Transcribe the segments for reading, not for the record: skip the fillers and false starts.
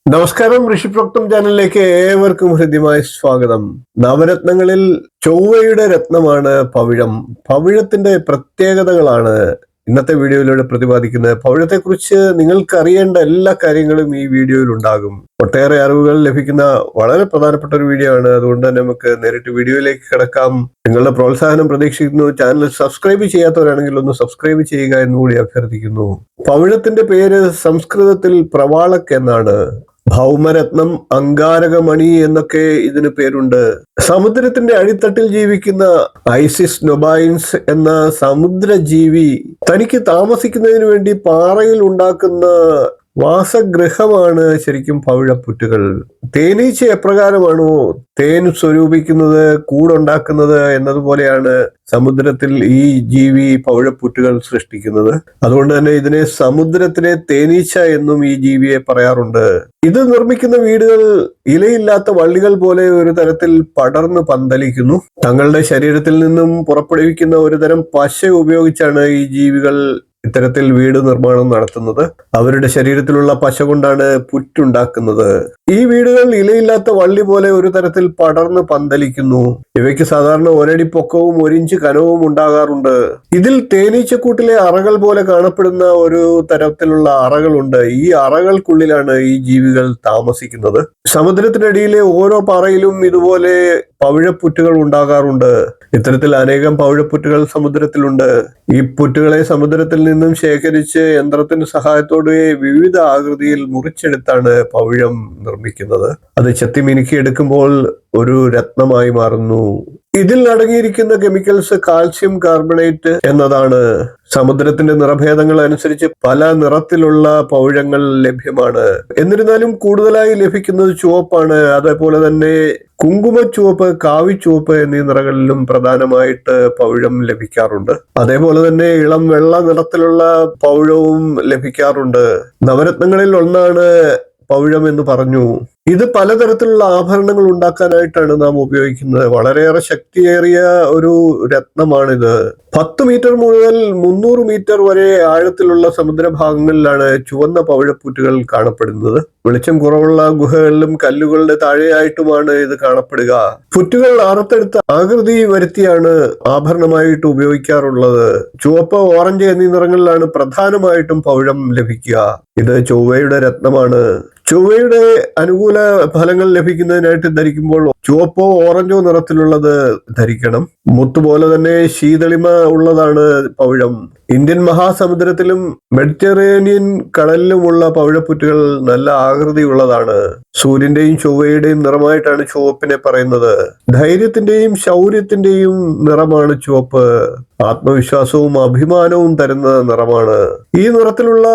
നമസ്കാരം, ഋഷിപ്രോക്തം ചാനലിലേക്ക് ഏവർക്കും ഹൃദ്യമായ സ്വാഗതം. നവരത്നങ്ങളിൽ ചൊവ്വയുടെ രത്നമാണ് പവിഴം. പവിഴത്തിന്റെ പ്രത്യേകതകളാണ് ഇന്നത്തെ വീഡിയോയിലൂടെ പ്രതിപാദിക്കുന്നത്. പവിഴത്തെക്കുറിച്ച് നിങ്ങൾക്ക് അറിയേണ്ട എല്ലാ കാര്യങ്ങളും ഈ വീഡിയോയിൽ ഉണ്ടാകും. ഒട്ടേറെ അറിവുകൾ ലഭിക്കുന്ന വളരെ പ്രധാനപ്പെട്ട ഒരു വീഡിയോ ആണ്. അതുകൊണ്ട് തന്നെ നമുക്ക് നേരിട്ട് വീഡിയോയിലേക്ക് കിടക്കാം. നിങ്ങളുടെ പ്രോത്സാഹനം പ്രതീക്ഷിക്കുന്നു. ചാനൽ സബ്സ്ക്രൈബ് ചെയ്യാത്തവരാണെങ്കിൽ ഒന്ന് സബ്സ്ക്രൈബ് ചെയ്യുക എന്നുകൂടി അഭ്യർത്ഥിക്കുന്നു. പവിഴത്തിന്റെ പേര് സംസ്കൃതത്തിൽ പ്രവാളക് എന്നാണ്. ഭൗമരത്നം, അങ്കാരകമണി എന്നൊക്കെ ഇതിന് പേരുണ്ട്. സമുദ്രത്തിന്റെ അടിത്തട്ടിൽ ജീവിക്കുന്ന ഐസിസ് നൊബൈൻസ് എന്ന സമുദ്രജീവി തനിക്ക് താമസിക്കുന്നതിന് വേണ്ടി പാറയിൽ ഉണ്ടാക്കുന്ന വാസഗൃഹമാണ് ശരിക്കും പവിഴപ്പുറ്റുകൾ. തേനീച്ച എപ്രകാരമാണോ തേൻ സ്വരൂപിക്കുന്നത്, കൂടുണ്ടാക്കുന്നത് എന്നതുപോലെയാണ് സമുദ്രത്തിൽ ഈ ജീവി പവിഴപ്പുറ്റുകൾ സൃഷ്ടിക്കുന്നത്. അതുകൊണ്ട് തന്നെ ഇതിനെ സമുദ്രത്തിലെ തേനീച്ച എന്നും ഈ ജീവിയെ പറയാറുണ്ട്. ഇത് നിർമ്മിക്കുന്ന വീടുകൾ ഇലയില്ലാത്ത വള്ളികൾ പോലെ ഒരു തരത്തിൽ പടർന്ന് പന്തലിക്കുന്നു. തങ്ങളുടെ ശരീരത്തിൽ നിന്നും പുറപ്പെടുവിക്കുന്ന ഒരു തരം പശ ഉപയോഗിച്ചാണ് ഈ ജീവികൾ ഇത്തരത്തിൽ വീട് നിർമ്മാണം നടത്തുന്നത്. അവരുടെ ശരീരത്തിലുള്ള പശ കൊണ്ടാണ് പുറ്റുണ്ടാക്കുന്നത്. ഈ വീടുകൾ ഇലയില്ലാത്ത വള്ളി പോലെ ഒരു തരത്തിൽ പടർന്ന് പന്തലിക്കുന്നു. ഇവയ്ക്ക് സാധാരണ ഒരടി പൊക്കവും 1 ഇഞ്ച് കനവും ഉണ്ടാകാറുണ്ട്. ഇതിൽ തേനീച്ചക്കൂട്ടിലെ അറകൾ പോലെ കാണപ്പെടുന്ന ഒരു തരത്തിലുള്ള അറകളുണ്ട്. ഈ അറകൾക്കുള്ളിലാണ് ഈ ജീവികൾ താമസിക്കുന്നത്. സമുദ്രത്തിനടിയിലെ ഓരോ പാറയിലും ഇതുപോലെ പവിഴപ്പുറ്റുകൾ ഉണ്ടാകാറുണ്ട്. ഇത്തരത്തിൽ അനേകം പവിഴപ്പുറ്റുകൾ സമുദ്രത്തിലുണ്ട്. ഈ പുറ്റുകളെ സമുദ്രത്തിൽ നിന്നും ശേഖരിച്ച് യന്ത്രത്തിന്റെ സഹായത്തോടെ വിവിധ ആകൃതിയിൽ മുറിച്ചെടുത്താണ് പവിഴം നിർമ്മിക്കുന്നത്. അത് ചെത്തി മിനുക്കിയെടുക്കുമ്പോൾ ഒരു രത്നമായി മാറുന്നു. ഇതിൽ അടങ്ങിയിരിക്കുന്ന കെമിക്കൽസ് കാൽസ്യം കാർബണേറ്റ് എന്നതാണ്. സമുദ്രത്തിന്റെ നിറഭേദങ്ങൾ അനുസരിച്ച് പല നിറത്തിലുള്ള പവിഴങ്ങൾ ലഭ്യമാണ്. എന്നിരുന്നാലും കൂടുതലായി ലഭിക്കുന്നത് ചുവപ്പാണ്. അതേപോലെ തന്നെ കുങ്കുമച്ചുവപ്പ്, കാവിച്ചുവപ്പ് എന്നീ നിറങ്ങളിലും പ്രധാനമായിട്ട് പവിഴം ലഭിക്കാറുണ്ട്. അതേപോലെ തന്നെ ഇളം വെള്ള നിറത്തിലുള്ള പവിഴവും ലഭിക്കാറുണ്ട്. നവരത്നങ്ങളിൽ ഒന്നാണ് പവിഴം എന്ന് പറഞ്ഞു. ഇത് പലതരത്തിലുള്ള ആഭരണങ്ങൾ ഉണ്ടാക്കാനായിട്ടാണ് നാം ഉപയോഗിക്കുന്നത്. വളരെയേറെ ശക്തിയേറിയ ഒരു രത്നമാണിത്. 10 മീറ്റർ മുതൽ 300 മീറ്റർ വരെ ആഴത്തിലുള്ള സമുദ്രഭാഗങ്ങളിലാണ് ചുവന്ന പവിഴപ്പുറ്റുകൾ കാണപ്പെടുന്നത്. വെളിച്ചം കുറവുള്ള ഗുഹകളിലും കല്ലുകളുടെ താഴെയായിട്ടുമാണ് ഇത് കാണപ്പെടുക. പുറ്റുകൾ അറുത്തെടുത്ത് ആകൃതി വരുത്തിയാണ് ആഭരണമായിട്ട് ഉപയോഗിക്കാറുള്ളത്. ചുവപ്പ്, ഓറഞ്ച് എന്നീ നിറങ്ങളിലാണ് പ്രധാനമായിട്ടും പവിഴം ലഭിക്കുക. ഇത് ചൊവ്വയുടെ രത്നമാണ്. ചൊവ്വയുടെ അനുകൂല ഫലങ്ങൾ ലഭിക്കുന്നതിനായിട്ട് ധരിക്കുമ്പോൾ ചുവപ്പോ ഓറഞ്ചോ നിറത്തിലുള്ളത് ധരിക്കണം. മുത്തുപോലെ തന്നെ ശീതളിമ ഉള്ളതാണ് പവിഴം. ഇന്ത്യൻ മഹാസമുദ്രത്തിലും മെഡിറ്ററേനിയൻ കടലിലുമുള്ള പവിഴപ്പുറ്റുകൾ നല്ല ആകൃതിയുള്ളതാണ്. സൂര്യന്റെയും ചൊവ്വയുടെയും നിറമായിട്ടാണ് ചുവപ്പിനെ പറയുന്നത്. ധൈര്യത്തിന്റെയും ശൗര്യത്തിന്റെയും നിറമാണ് ചുവപ്പ്. ആത്മവിശ്വാസവും അഭിമാനവും തരുന്ന നിറമാണ്. ഈ നിറത്തിലുള്ള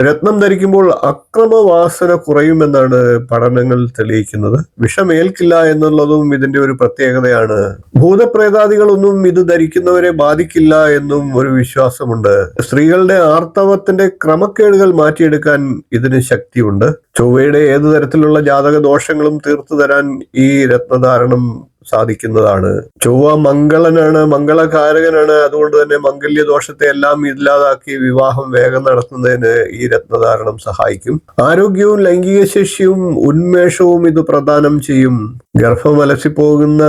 രത്നം ധരിക്കുമ്പോൾ അക്രമവാസന കുറയുമെന്നാണ് പഠനങ്ങൾ തെളിയിക്കുന്നത്. വിഷമേൽക്കില്ല എന്നുള്ളതും ഇതിന്റെ ഒരു പ്രത്യേകതയാണ്. ഭൂതപ്രേതാദികളൊന്നും ഇത് ധരിക്കുന്നവരെ ബാധിക്കില്ല എന്നും ഒരു വിശ്വാസമുണ്ട്. സ്ത്രീകളുടെ ആർത്തവത്തിന്റെ ക്രമക്കേടുകൾ മാറ്റിയെടുക്കാൻ ഇതിന് ശക്തിയുണ്ട്. ചൊവ്വയുടെ ഏതു തരത്തിലുള്ള ജാതക ദോഷങ്ങളും തീർത്തു തരാൻ ഈ രത്നധാരണം സാധിക്കുന്നതാണ്. ചൊവ്വ മംഗളനാണ്, മംഗളകാരകനാണ്. അതുകൊണ്ട് തന്നെ മംഗല്യ ദോഷത്തെ എല്ലാം ഇല്ലാതാക്കി വിവാഹം വേഗം നടത്തുന്നതിന് ഈ രത്നധാരണം സഹായിക്കും. ആരോഗ്യവും ലൈംഗിക ശേഷിയും ഉന്മേഷവും ഇത് പ്രദാനം ചെയ്യും. ഗർഭമലസിപ്പോകുന്ന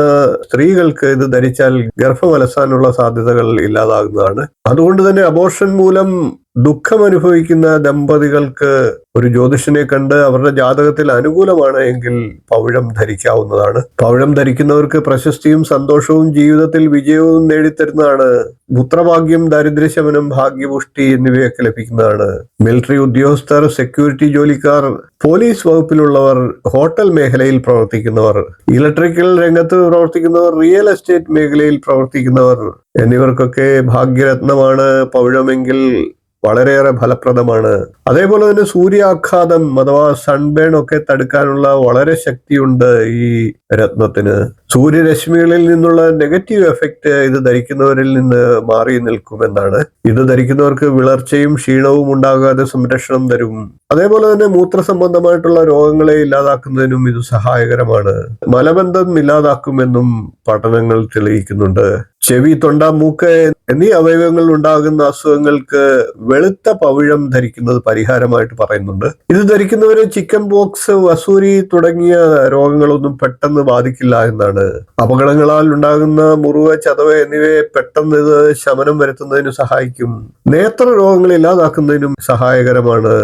സ്ത്രീകൾക്ക് ഇത് ധരിച്ചാൽ ഗർഭമലസാനുള്ള സാധ്യതകൾ ഇല്ലാതാകുന്നതാണ്. അതുകൊണ്ട് തന്നെ അബോർഷൻ മൂലം ദുഃഖം അനുഭവിക്കുന്ന ദമ്പതികൾക്ക് ഒരു ജ്യോതിഷനെ കണ്ട് അവരുടെ ജാതകത്തിൽ അനുകൂലമാണ് എങ്കിൽ പവിഴം ധരിക്കാവുന്നതാണ്. പവിഴം ധരിക്കുന്നവർക്ക് പ്രശസ്തിയും സന്തോഷവും ജീവിതത്തിൽ വിജയവും നേടിത്തരുന്നതാണ്. പുത്രഭാഗ്യം, ദാരിദ്ര്യശമനം, ഭാഗ്യപുഷ്ടി എന്നിവയൊക്കെ ലഭിക്കുന്നതാണ്. മിലിറ്ററി ഉദ്യോഗസ്ഥർ, സെക്യൂരിറ്റി ജോലിക്കാർ, പോലീസ് വകുപ്പിലുള്ളവർ, ഹോട്ടൽ മേഖലയിൽ പ്രവർത്തിക്കുന്നവർ, ഇലക്ട്രിക്കൽ രംഗത്ത് പ്രവർത്തിക്കുന്നവർ, റിയൽ എസ്റ്റേറ്റ് മേഖലയിൽ പ്രവർത്തിക്കുന്നവർ എന്നിവർക്കൊക്കെ ഭാഗ്യരത്നമാണ് പവിഴമെങ്കിൽ വളരെയേറെ ഫലപ്രദമാണ്. അതേപോലെ തന്നെ സൂര്യാഘാതം അഥവാ സൺബേൺ ഒക്കെ തടുക്കാനുള്ള വളരെ ശക്തിയുണ്ട് ഈ രത്നത്തിന്. സൂര്യരശ്മികളിൽ നിന്നുള്ള നെഗറ്റീവ് എഫക്റ്റ് ഇത് ധരിക്കുന്നവരിൽ നിന്ന് മാറി നിൽക്കുമെന്നാണ്. ഇത് ധരിക്കുന്നവർക്ക് വിളർച്ചയും ക്ഷീണവും ഉണ്ടാകാതെ സംരക്ഷണം തരും. അതേപോലെ തന്നെ മൂത്ര സംബന്ധമായിട്ടുള്ള രോഗങ്ങളെ ഇല്ലാതാക്കുന്നതിനും ഇത് സഹായകരമാണ്. മലബന്ധം ഇല്ലാതാക്കുമെന്നും പഠനങ്ങൾ തെളിയിക്കുന്നുണ്ട്. ചെവി, തൊണ്ട, മൂക്ക് എന്നീ അവയവങ്ങൾ ഉണ്ടാകുന്ന അസുഖങ്ങൾക്ക് വെളുത്ത പവിഴം ധരിക്കുന്നത് പരിഹാരമായിട്ട് പറയുന്നുണ്ട്. ഇത് ധരിക്കുന്നവരെ ചിക്കൻ പോക്സ്, വസൂരി തുടങ്ങിയ രോഗങ്ങളൊന്നും പെട്ടെന്ന് ബാധിക്കില്ല എന്നാണ്. അപകടങ്ങളാൽ ഉണ്ടാകുന്ന മുറിവ്, ചതവ് എന്നിവയെ പെട്ടെന്ന് ഇത് ശമനം വരുത്തുന്നതിന് സഹായിക്കും. നേത്ര രോഗങ്ങൾ ഇല്ലാതാക്കുന്നതിനും സഹായകരമാണ്.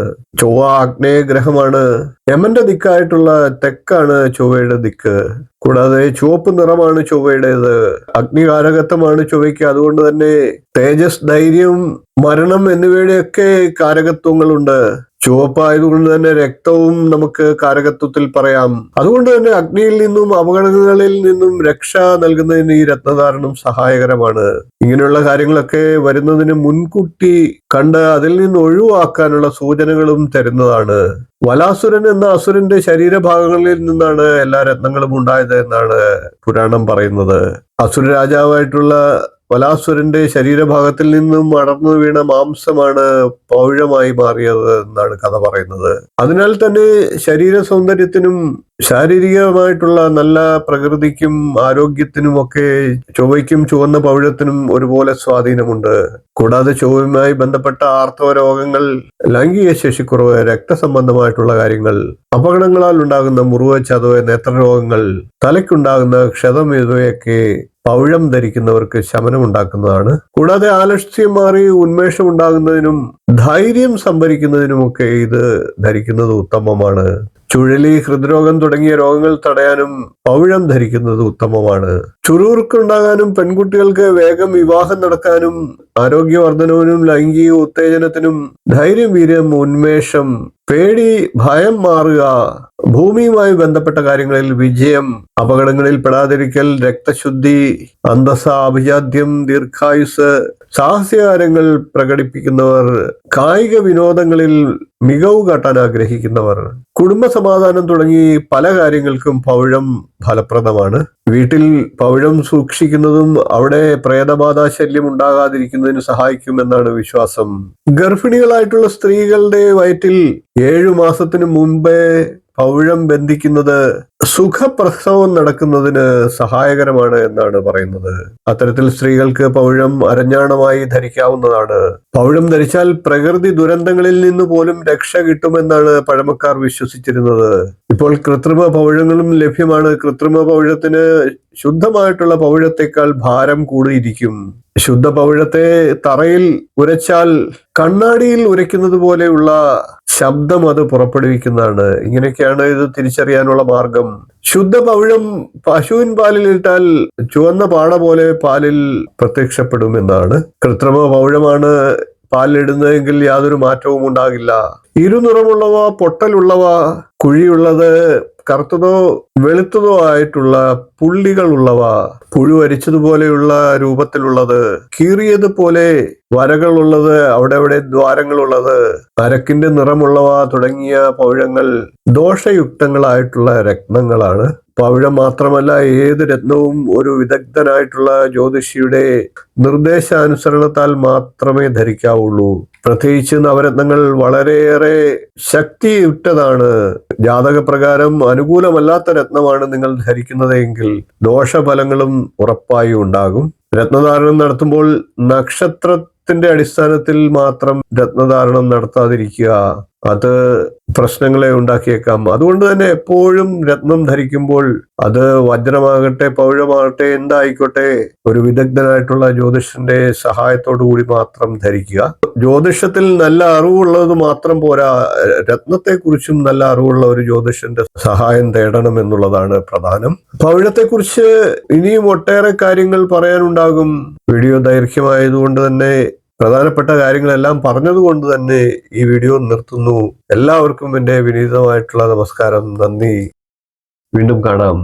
ചൊവ്വ ആഗ്നേയ ഗ്രഹമാണ്. യമന്റെ ദിക്കായിട്ടുള്ള തെക്കാണ് ചൊവ്വയുടെ ദിക്ക്. കൂടാതെ ചുവപ്പ് നിറമാണ് ചൊവ്വയുടേത്. അഗ്നികാരകത്വമാണ് ചൊവ്വയ്ക്ക്. അതുകൊണ്ട് തന്നെ തേജസ്, ധൈര്യം, മരണം എന്നിവയുടെയൊക്കെ കാരകത്വങ്ങളുണ്ട്. ചുവപ്പായതുകൊണ്ട് തന്നെ രക്തവും നമുക്ക് കാരകത്വത്തിൽ പറയാം. അതുകൊണ്ട് തന്നെ അഗ്നിയിൽ നിന്നും അപകടങ്ങളിൽ നിന്നും രക്ഷ നൽകുന്നതിന് ഈ രത്നധാരണം സഹായകരമാണ്. ഇങ്ങനെയുള്ള കാര്യങ്ങളൊക്കെ വരുന്നതിന് മുൻകൂട്ടി കണ്ട് അതിൽ നിന്ന് ഒഴിവാക്കാനുള്ള സൂചനകളും തരുന്നതാണ്. വലാസുരൻ എന്ന അസുരന്റെ ശരീരഭാഗങ്ങളിൽ നിന്നാണ് എല്ലാ രത്നങ്ങളും ഉണ്ടായത് എന്നാണ് പുരാണം പറയുന്നത്. അസുര രാജാവായിട്ടുള്ള വലാസുരന്റെ ശരീരഭാഗത്തിൽ നിന്നും അടർന്നു വീണ മാംസമാണ് പൗഴമായി മാറിയത് എന്നാണ് കഥ പറയുന്നത്. അതിനാൽ തന്നെ ശരീര സൗന്ദര്യത്തിനും ശാരീരികമായിട്ടുള്ള നല്ല പ്രകൃതിക്കും ആരോഗ്യത്തിനുമൊക്കെ ചൊവ്വയ്ക്കും ചുവന്ന പൗഴത്തിനും ഒരുപോലെ സ്വാധീനമുണ്ട്. കൂടാതെ ചൊവ്വയുമായി ബന്ധപ്പെട്ട ആർത്തവ രോഗങ്ങൾ, ലൈംഗിക ശേഷിക്കുറവ്, രക്തസംബന്ധമായിട്ടുള്ള കാര്യങ്ങൾ, അപകടങ്ങളാൽ ഉണ്ടാകുന്ന മുറിവ്, ചതവ്, നേത്രരോഗങ്ങൾ, തലയ്ക്കുണ്ടാകുന്ന ക്ഷതം എന്നിവയൊക്കെ പൗഴം ധരിക്കുന്നവർക്ക് ശമനം ഉണ്ടാക്കുന്നതാണ്. കൂടാതെ ആലസ്യം മാറി ഉന്മേഷം ഉണ്ടാകുന്നതിനും ധൈര്യം സംഭരിക്കുന്നതിനുമൊക്കെ ഇത് ധരിക്കുന്നത് ഉത്തമമാണ്. ചുഴലി, ഹൃദ്രോഗം തുടങ്ങിയ രോഗങ്ങൾ തടയാനും പൗഴം ധരിക്കുന്നത് ഉത്തമമാണ്. ചുറുചുറുക്കുണ്ടാകാനും പെൺകുട്ടികൾക്ക് വേഗം വിവാഹം നടക്കാനും ആരോഗ്യവർദ്ധനവിനും ലൈംഗിക ഉത്തേജനത്തിനും ധൈര്യം, വീര്യം, ഉന്മേഷം, പേടി, ഭയം മാറുക, ഭൂമിയുമായി ബന്ധപ്പെട്ട കാര്യങ്ങളിൽ വിജയം, അപകടങ്ങളിൽ പെടാതിരിക്കൽ, രക്തശുദ്ധി, അന്തസ്സ, അഭിജാത്യം, ദീർഘായുസ്, സാഹസ്യകാര്യങ്ങൾ പ്രകടിപ്പിക്കുന്നവർ, കായിക വിനോദങ്ങളിൽ മികവ് കാട്ടാൻ ആഗ്രഹിക്കുന്നവർ, കുടുംബ സമാധാനം തുടങ്ങി പല കാര്യങ്ങൾക്കും പൗഴം ഫലപ്രദമാണ്. വീട്ടിൽ പൗഴം സൂക്ഷിക്കുന്നതും അവിടെ പ്രേതബാധ ശല്യം ഉണ്ടാകാതിരിക്കുന്നതിന് സഹായിക്കുമെന്നാണ് വിശ്വാസം. ഗർഭിണികളായിട്ടുള്ള സ്ത്രീകളുടെ വയറ്റിൽ 7 മാസത്തിന് മുമ്പേ പൗഴം ബന്ധിക്കുന്നത് സുഖപ്രസവം നടക്കുന്നതിന് സഹായകരമാണ് എന്നാണ് പറയുന്നത്. അത്തരത്തിൽ സ്ത്രീകൾക്ക് പൗഴം അരഞ്ഞാണമായി ധരിക്കാവുന്നതാണ്. പൗഴം ധരിച്ചാൽ പ്രകൃതി ദുരന്തങ്ങളിൽ നിന്ന് പോലും രക്ഷ കിട്ടുമെന്നാണ് പഴമക്കാർ വിശ്വസിച്ചിരുന്നത്. ഇപ്പോൾ കൃത്രിമ പൗഴങ്ങളും ലഭ്യമാണ്. കൃത്രിമ പൗഴത്തിന് ശുദ്ധമായിട്ടുള്ള പൗഴത്തേക്കാൾ ഭാരം കൂടിയിരിക്കും. ശുദ്ധ പൗഴത്തെ തറയിൽ ഉരച്ചാൽ കണ്ണാടിയിൽ ഉരയ്ക്കുന്നത് പോലെയുള്ള ശബ്ദം അത് പുറപ്പെടുവിക്കുന്നതാണ്. ഇങ്ങനെയൊക്കെയാണ് ഇത് തിരിച്ചറിയാനുള്ള മാർഗം. ശുദ്ധ പൗഴം പശുവിൻ പാലിൽ ഇട്ടാൽ ചുവന്ന പാട പോലെ പാലിൽ പ്രത്യക്ഷപ്പെടുമെന്നാണ്. കൃത്രിമ പൗഴമാണ് പാലിടുന്നതെങ്കിൽ യാതൊരു മാറ്റവും ഉണ്ടാകില്ല. ഇരുനിറമുള്ളവ, പൊട്ടലുള്ളവ, കുഴിയുള്ളത്, കറുത്തതോ വെളുത്തതോ ആയിട്ടുള്ള പുള്ളികളുള്ളവ, പുഴുവരിച്ചതുപോലെയുള്ള രൂപത്തിലുള്ളത്, കീറിയതുപോലെ വരകളുള്ളത്, അവിടെ ദ്വാരങ്ങളുള്ളത്, അരക്കിന്റെ നിറമുള്ളവ തുടങ്ങിയ പൗഴങ്ങൾ ദോഷയുക്തങ്ങളായിട്ടുള്ള രത്നങ്ങളാണ്. പവിഴം മാത്രമല്ല, ഏത് രത്നവും ഒരു വിദഗ്ധനായിട്ടുള്ള ജ്യോതിഷിയുടെ നിർദ്ദേശാനുസരണത്താൽ മാത്രമേ ധരിക്കാവുള്ളൂ. പ്രത്യേകിച്ച് നവരത്നങ്ങൾ വളരെയേറെ ശക്തിയുറ്റതാണ്. ജാതകപ്രകാരം അനുകൂലമല്ലാത്ത രത്നമാണ് നിങ്ങൾ ധരിക്കുന്നതെങ്കിൽ ദോഷഫലങ്ങളും ഉറപ്പായും ഉണ്ടാകും. രത്നധാരണം നടത്തുമ്പോൾ നക്ഷത്രത്തിന്റെ അടിസ്ഥാനത്തിൽ മാത്രം രത്നധാരണം നടത്താതിരിക്കുക. അത് പ്രശ്നങ്ങളെ ഉണ്ടാക്കിയേക്കാം. അതുകൊണ്ട് തന്നെ എപ്പോഴും രത്നം ധരിക്കുമ്പോൾ അത് വജ്രമാകട്ടെ, പൗഴമാകട്ടെ, എന്തായിക്കോട്ടെ, ഒരു വിദഗ്ധനായിട്ടുള്ള ജ്യോതിഷന്റെ സഹായത്തോടു കൂടി മാത്രം ധരിക്കുക. ജ്യോതിഷത്തിൽ നല്ല അറിവുള്ളത് മാത്രം പോരാ, രത്നത്തെക്കുറിച്ചും നല്ല അറിവുള്ള ഒരു ജ്യോതിഷന്റെ സഹായം തേടണം എന്നുള്ളതാണ് പ്രധാനം. പൗഴത്തെക്കുറിച്ച് ഇനിയും ഒട്ടേറെ കാര്യങ്ങൾ പറയാനുണ്ടാകും. വീഡിയോ ദൈർഘ്യമായതുകൊണ്ട് തന്നെ പ്രധാനപ്പെട്ട കാര്യങ്ങളെല്ലാം പറഞ്ഞതുകൊണ്ട് തന്നെ ഈ വീഡിയോ നിർത്തുന്നു. എല്ലാവർക്കും എൻ്റെ വിനീതമായിട്ടുള്ള നമസ്കാരം, നന്ദി. വീണ്ടും കാണാം.